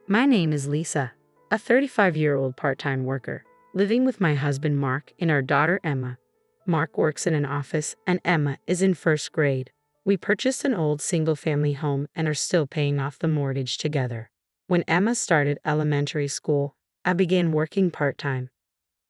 My name is Lisa, a 35-year-old part-time worker, living with my husband Mark and our daughter Emma. Mark works in an office and Emma is in first grade. We purchased an old single-family home and are still paying off the mortgage together. When Emma started elementary school, I began working part-time.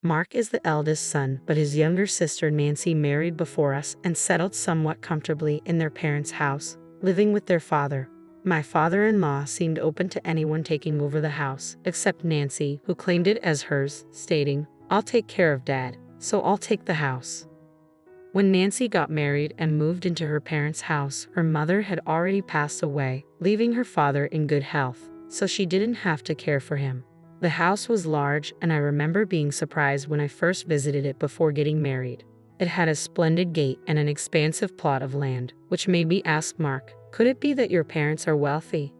Mark is the eldest son, but his younger sister Nancy married before us and settled somewhat comfortably in their parents' house, living with their father. My father-in-law seemed open to anyone taking over the house, except Nancy, who claimed it as hers, stating, "I'll take care of Dad, so I'll take the house." When Nancy got married and moved into her parents' house, her mother had already passed away, leaving her father in good health, so she didn't have to care for him. The house was large, and I remember being surprised when I first visited it before getting married. It had a splendid gate and an expansive plot of land, which made me ask Mark, "Could it be that your parents are wealthy?"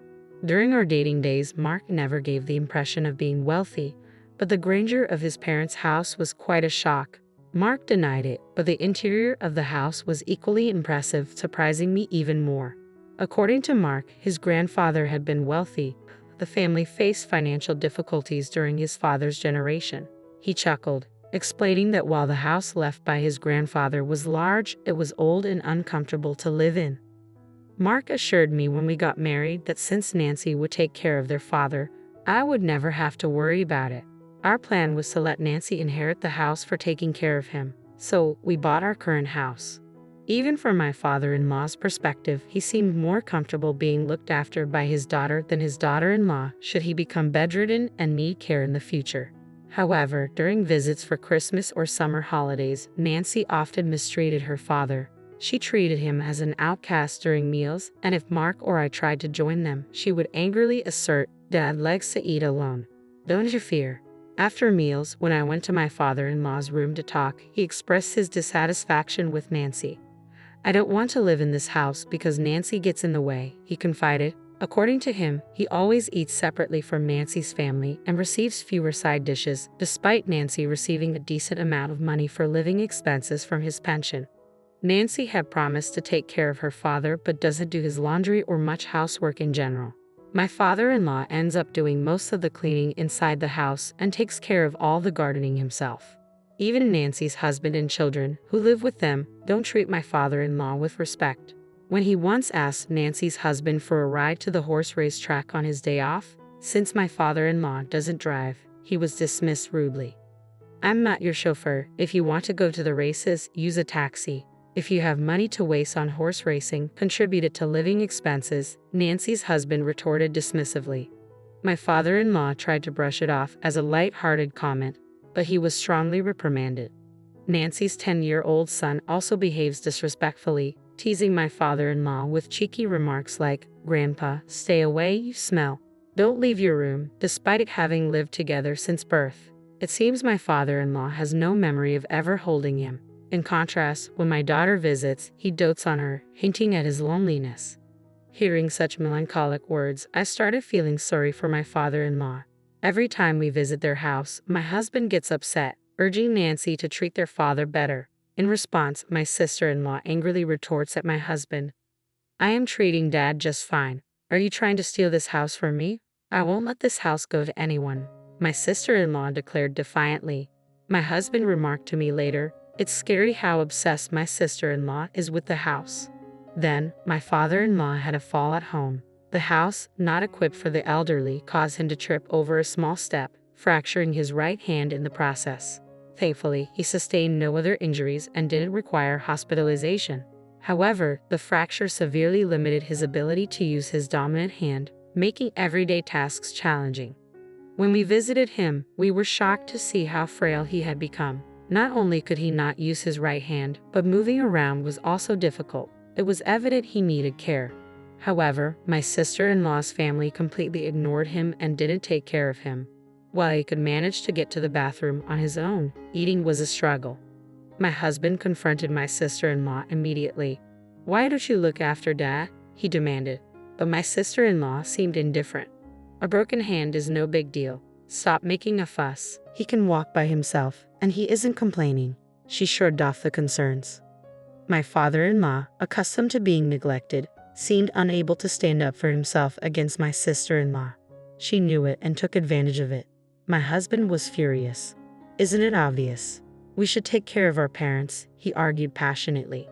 During our dating days, Mark never gave the impression of being wealthy, but the grandeur of his parents' house was quite a shock. Mark denied it, but the interior of the house was equally impressive, surprising me even more. According to Mark, his grandfather had been wealthy. The family faced financial difficulties during his father's generation. He chuckled, explaining that while the house left by his grandfather was large, it was old and uncomfortable to live in. Mark assured me when we got married that since Nancy would take care of their father, I would never have to worry about it. Our plan was to let Nancy inherit the house for taking care of him, so we bought our current house. Even from my father-in-law's perspective, he seemed more comfortable being looked after by his daughter than his daughter-in-law should he become bedridden and need care in the future. However, during visits for Christmas or summer holidays, Nancy often mistreated her father. She treated him as an outcast during meals, and if Mark or I tried to join them, she would angrily assert, "Dad likes to eat alone. Don't you fear." After meals, when I went to my father-in-law's room to talk, he expressed his dissatisfaction with Nancy. "I don't want to live in this house because Nancy gets in the way," he confided. According to him, he always eats separately from Nancy's family and receives fewer side dishes, despite Nancy receiving a decent amount of money for living expenses from his pension. Nancy had promised to take care of her father but doesn't do his laundry or much housework in general. My father-in-law ends up doing most of the cleaning inside the house and takes care of all the gardening himself. Even Nancy's husband and children, who live with them, don't treat my father-in-law with respect. When he once asked Nancy's husband for a ride to the horse race track on his day off, since my father-in-law doesn't drive, he was dismissed rudely. "I'm not your chauffeur. If you want to go to the races, use a taxi. If you have money to waste on horse racing, contribute it to living expenses," Nancy's husband retorted dismissively. My father-in-law tried to brush it off as a light-hearted comment, but he was strongly reprimanded. Nancy's 10-year-old son also behaves disrespectfully, teasing my father-in-law with cheeky remarks like, "Grandpa, stay away, you smell. Don't leave your room," despite it having lived together since birth. It seems my father-in-law has no memory of ever holding him. In contrast, when my daughter visits, he dotes on her, hinting at his loneliness. Hearing such melancholic words, I started feeling sorry for my father-in-law. Every time we visit their house, my husband gets upset, urging Nancy to treat their father better. In response, my sister-in-law angrily retorts at my husband, "I am treating Dad just fine. Are you trying to steal this house from me? I won't let this house go to anyone," my sister-in-law declared defiantly. My husband remarked to me later, "It's scary how obsessed my sister-in-law is with the house." Then, my father-in-law had a fall at home. The house, not equipped for the elderly, caused him to trip over a small step, fracturing his right hand in the process. Thankfully, he sustained no other injuries and didn't require hospitalization. However, the fracture severely limited his ability to use his dominant hand, making everyday tasks challenging. When we visited him, we were shocked to see how frail he had become. Not only could he not use his right hand, but moving around was also difficult. It was evident he needed care. However, my sister-in-law's family completely ignored him and didn't take care of him. While he could manage to get to the bathroom on his own, eating was a struggle. My husband confronted my sister-in-law immediately. "Why don't you look after Dad?" he demanded. But my sister-in-law seemed indifferent. "A broken hand is no big deal. Stop making a fuss. He can walk by himself, and he isn't complaining." She shrugged off the concerns. My father-in-law, accustomed to being neglected, seemed unable to stand up for himself against my sister-in-law. She knew it and took advantage of it. My husband was furious. Isn't it obvious? We should take care of our parents, he argued passionately.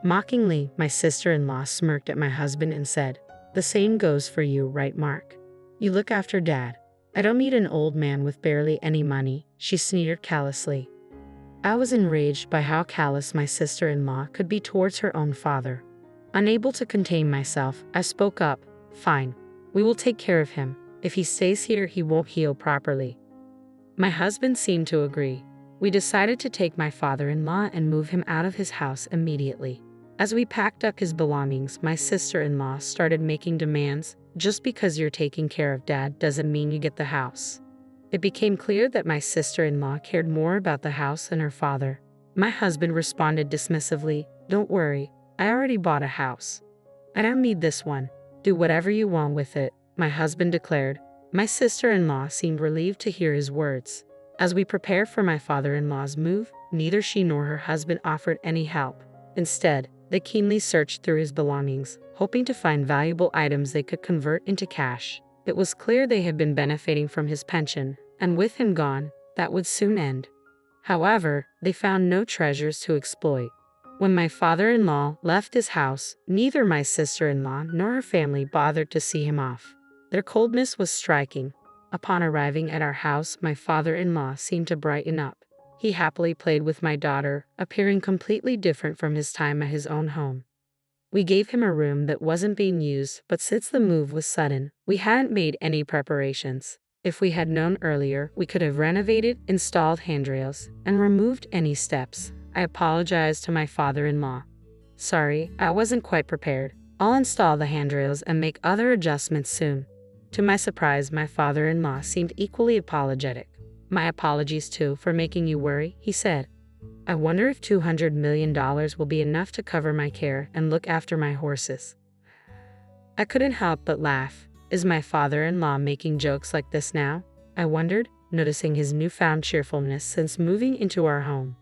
Mockingly, my sister-in-law smirked at my husband and said, "The same goes for you, right, Mark? You look after Dad. I don't need an old man with barely any money," she sneered callously. I was enraged by how callous my sister-in-law could be towards her own father. Unable to contain myself, I spoke up. "Fine. We will take care of him. If he stays here, he won't heal properly." My husband seemed to agree. We decided to take my father-in-law and move him out of his house immediately. As we packed up his belongings, my sister-in-law started making demands. "Just because you're taking care of Dad doesn't mean you get the house." It became clear that my sister-in-law cared more about the house than her father. My husband responded dismissively, "Don't worry, I already bought a house. I don't need this one. Do whatever you want with it," my husband declared. My sister-in-law seemed relieved to hear his words. As we prepared for my father-in-law's move, neither she nor her husband offered any help. Instead, they keenly searched through his belongings, hoping to find valuable items they could convert into cash. It was clear they had been benefiting from his pension, and with him gone, that would soon end. However, they found no treasures to exploit. When my father-in-law left his house, neither my sister-in-law nor her family bothered to see him off. Their coldness was striking. Upon arriving at our house, my father-in-law seemed to brighten up. He happily played with my daughter, appearing completely different from his time at his own home. We gave him a room that wasn't being used, but since the move was sudden, we hadn't made any preparations. If we had known earlier, we could have renovated, installed handrails, and removed any steps. I apologized to my father-in-law. "Sorry, I wasn't quite prepared. I'll install the handrails and make other adjustments soon." To my surprise, my father-in-law seemed equally apologetic. "My apologies too for making you worry," he said. "I wonder if $200 million will be enough to cover my care and look after my horses." I couldn't help but laugh. Is my father-in-law making jokes like this now? I wondered, noticing his newfound cheerfulness since moving into our home.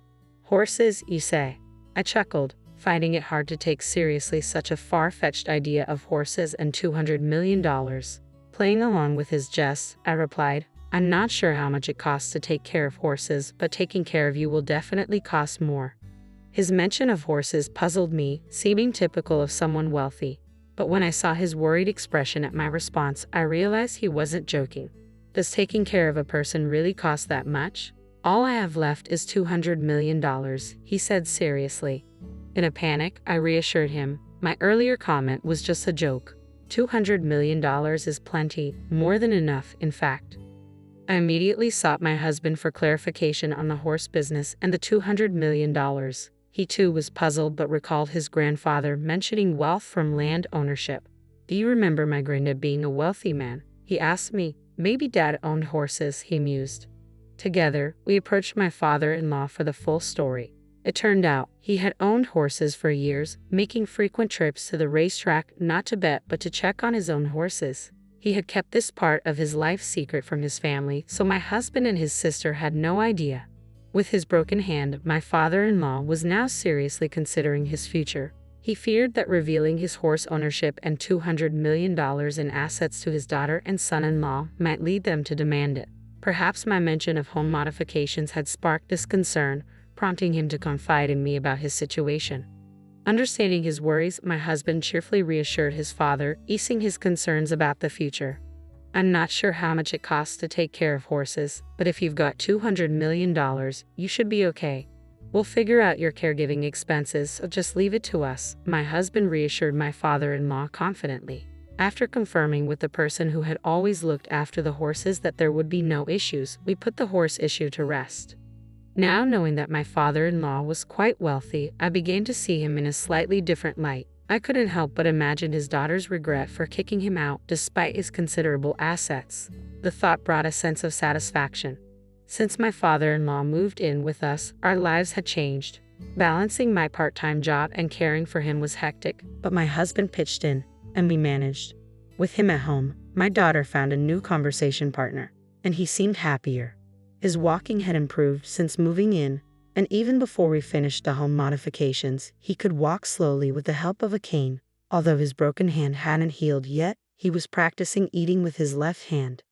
"Horses, you say?" I chuckled, finding it hard to take seriously such a far-fetched idea of horses and $200 million. Playing along with his jests, I replied, "I'm not sure how much it costs to take care of horses, but taking care of you will definitely cost more." His mention of horses puzzled me, seeming typical of someone wealthy. But when I saw his worried expression at my response, I realized he wasn't joking. Does taking care of a person really cost that much? "All I have left is $200 million, he said seriously. In a panic, I reassured him. My earlier comment was just a joke. $200 million is plenty, more than enough, in fact. I immediately sought my husband for clarification on the horse business and the $200 million. He too was puzzled but recalled his grandfather mentioning wealth from land ownership. "Do you remember my granddad being a wealthy man?" he asked me. "Maybe Dad owned horses," he mused. Together, we approached my father-in-law for the full story. It turned out he had owned horses for years, making frequent trips to the racetrack not to bet but to check on his own horses. He had kept this part of his life secret from his family, so my husband and his sister had no idea. With his broken hand, my father-in-law was now seriously considering his future. He feared that revealing his horse ownership and $200 million in assets to his daughter and son-in-law might lead them to demand it. Perhaps my mention of home modifications had sparked this concern, prompting him to confide in me about his situation. Understanding his worries, my husband cheerfully reassured his father, easing his concerns about the future. "I'm not sure how much it costs to take care of horses, but if you've got $200 million, you should be okay. We'll figure out your caregiving expenses, so just leave it to us," my husband reassured my father-in-law confidently. After confirming with the person who had always looked after the horses that there would be no issues, we put the horse issue to rest. Now knowing that my father-in-law was quite wealthy, I began to see him in a slightly different light. I couldn't help but imagine his daughter's regret for kicking him out despite his considerable assets. The thought brought a sense of satisfaction. Since my father-in-law moved in with us, our lives had changed. Balancing my part-time job and caring for him was hectic, but my husband pitched in, and we managed. With him at home, my daughter found a new conversation partner, and he seemed happier. His walking had improved since moving in, and even before we finished the home modifications, he could walk slowly with the help of a cane. Although his broken hand hadn't healed yet, He was practicing eating with his left hand.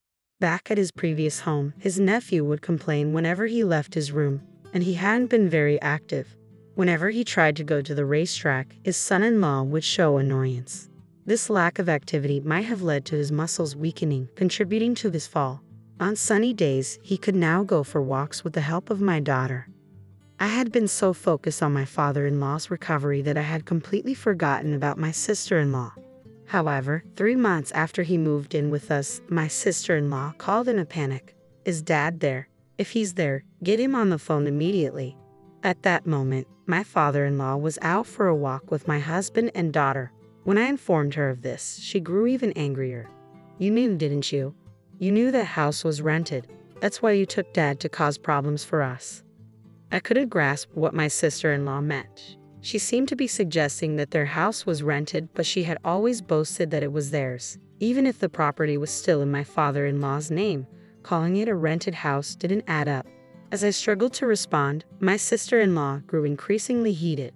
Back at his previous home, his nephew would complain whenever he left his room, and he hadn't been very active. Whenever he tried to go to the racetrack, his son-in-law would show annoyance. This lack of activity might have led to his muscles weakening, contributing to his fall. On sunny days, he could now go for walks with the help of my daughter. I had been so focused on my father-in-law's recovery that I had completely forgotten about my sister-in-law. However, 3 months after he moved in with us, my sister-in-law called in a panic. "Is Dad there? If he's there, get him on the phone immediately." At that moment, my father-in-law was out for a walk with my husband and daughter. When I informed her of this, she grew even angrier. "You knew, didn't you? You knew that house was rented. That's why you took Dad to cause problems for us." I couldn't grasp what my sister-in-law meant. She seemed to be suggesting that their house was rented, but she had always boasted that it was theirs, even if the property was still in my father-in-law's name. Calling it a rented house didn't add up. As I struggled to respond, my sister-in-law grew increasingly heated.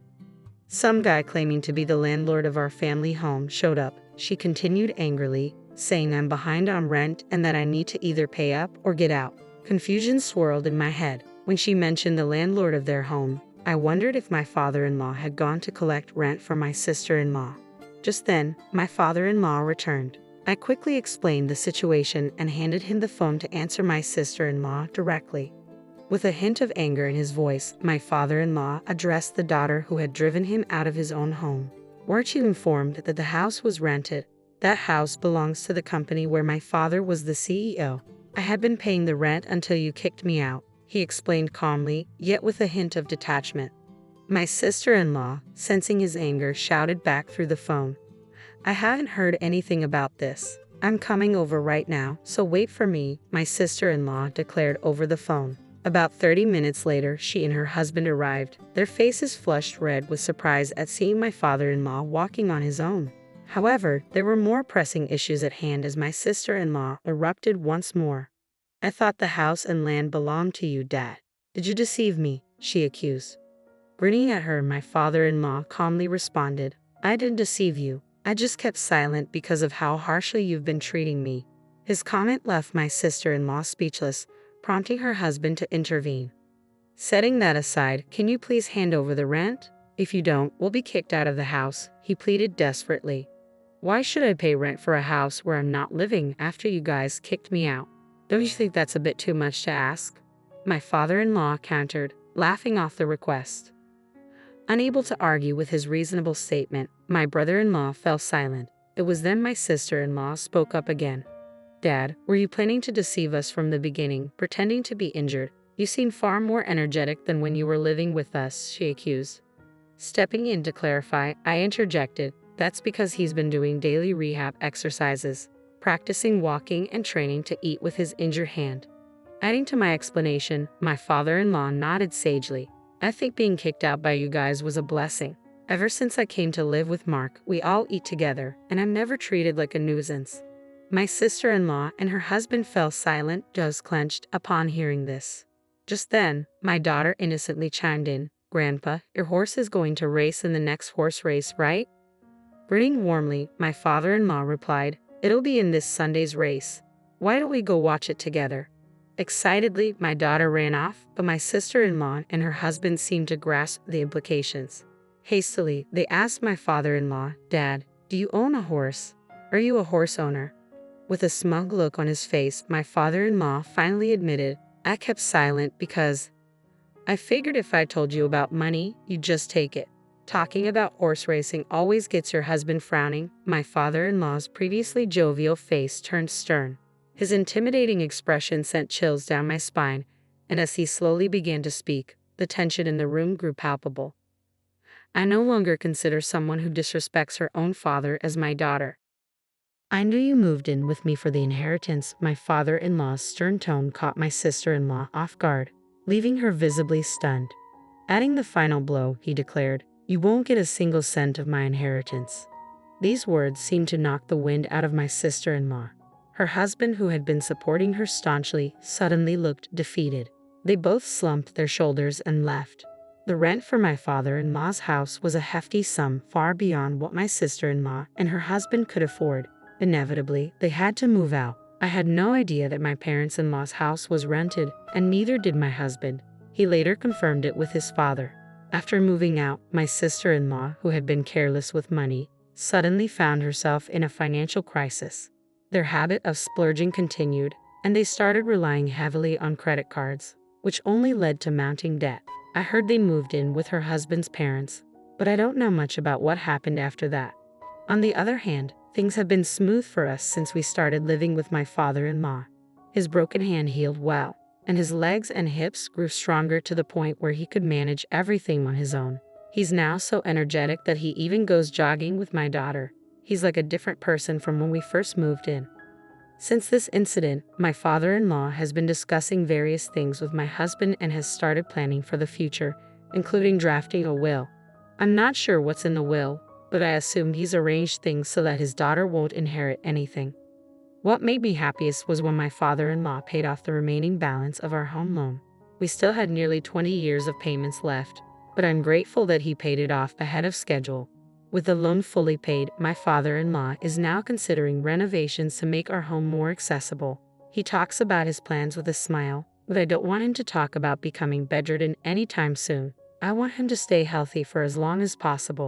"Some guy claiming to be the landlord of our family home showed up," she continued angrily, saying I'm behind on rent and that I need to either pay up or get out. Confusion swirled in my head. When she mentioned the landlord of their home, I wondered if my father-in-law had gone to collect rent from my sister-in-law. Just then, my father-in-law returned. I quickly explained the situation and handed him the phone to answer my sister-in-law directly. With a hint of anger in his voice, my father-in-law addressed the daughter who had driven him out of his own home. "Weren't you informed that the house was rented? That house belongs to the company where my father was the CEO. I had been paying the rent until you kicked me out," he explained calmly, yet with a hint of detachment. My sister-in-law, sensing his anger, shouted back through the phone, "I haven't heard anything about this. I'm coming over right now, so wait for me," my sister-in-law declared over the phone. About 30 minutes later, she and her husband arrived, their faces flushed red with surprise at seeing my father-in-law walking on his own. However, there were more pressing issues at hand as my sister-in-law erupted once more. "I thought the house and land belonged to you, Dad. Did you deceive me?" she accused. Grinning at her, my father-in-law calmly responded, "I didn't deceive you. I just kept silent because of how harshly you've been treating me." His comment left my sister-in-law speechless, prompting her husband to intervene. "Setting that aside, can you please hand over the rent? If you don't, we'll be kicked out of the house," he pleaded desperately. "Why should I pay rent for a house where I'm not living after you guys kicked me out? Don't you think that's a bit too much to ask?" My father-in-law countered, laughing off the request. Unable to argue with his reasonable statement, my brother-in-law fell silent. It was then my sister-in-law spoke up again. "Dad, were you planning to deceive us from the beginning, pretending to be injured? You seem far more energetic than when you were living with us," she accused. Stepping in to clarify, I interjected, "That's because he's been doing daily rehab exercises, practicing walking and training to eat with his injured hand." Adding to my explanation, my father-in-law nodded sagely. "I think being kicked out by you guys was a blessing. Ever since I came to live with Mark, we all eat together, and I'm never treated like a nuisance." My sister-in-law and her husband fell silent, jaws clenched, upon hearing this. Just then, my daughter innocently chimed in, "Grandpa, your horse is going to race in the next horse race, right?" Grinning warmly, my father-in-law replied, "It'll be in this Sunday's race. Why don't we go watch it together?" Excitedly, my daughter ran off, but my sister-in-law and her husband seemed to grasp the implications. Hastily, they asked my father-in-law, "Dad, do you own a horse? Are you a horse owner?" With a smug look on his face, my father-in-law finally admitted, "I kept silent because I figured if I told you about money, you'd just take it." Talking about horse racing always gets your husband frowning. My father-in-law's previously jovial face turned stern. His intimidating expression sent chills down my spine, and as he slowly began to speak, the tension in the room grew palpable. I no longer consider someone who disrespects her own father as my daughter. "I knew you moved in with me for the inheritance." My father-in-law's stern tone caught my sister-in-law off guard, leaving her visibly stunned. Adding the final blow, he declared, "You won't get a single cent of my inheritance." These words seemed to knock the wind out of my sister-in-law. Her husband, who had been supporting her staunchly, suddenly looked defeated. They both slumped their shoulders and left. The rent for my father-in-law's house was a hefty sum, far beyond what my sister-in-law and her husband could afford. Inevitably, they had to move out. I had no idea that my parents-in-law's house was rented, and neither did my husband. He later confirmed it with his father. After moving out, my sister-in-law, who had been careless with money, suddenly found herself in a financial crisis. Their habit of splurging continued, and they started relying heavily on credit cards, which only led to mounting debt. I heard they moved in with her husband's parents, but I don't know much about what happened after that. On the other hand, things have been smooth for us since we started living with my father-in-law. His broken hand healed well, and his legs and hips grew stronger to the point where he could manage everything on his own. He's now so energetic that he even goes jogging with my daughter. He's like a different person from when we first moved in. Since this incident, my father-in-law has been discussing various things with my husband and has started planning for the future, including drafting a will. I'm not sure what's in the will, but I assume he's arranged things so that his daughter won't inherit anything. What made me happiest was when my father-in-law paid off the remaining balance of our home loan. We still had nearly 20 years of payments left, but I'm grateful that he paid it off ahead of schedule. With the loan fully paid, my father-in-law is now considering renovations to make our home more accessible. He talks about his plans with a smile, but I don't want him to talk about becoming bedridden anytime soon. I want him to stay healthy for as long as possible.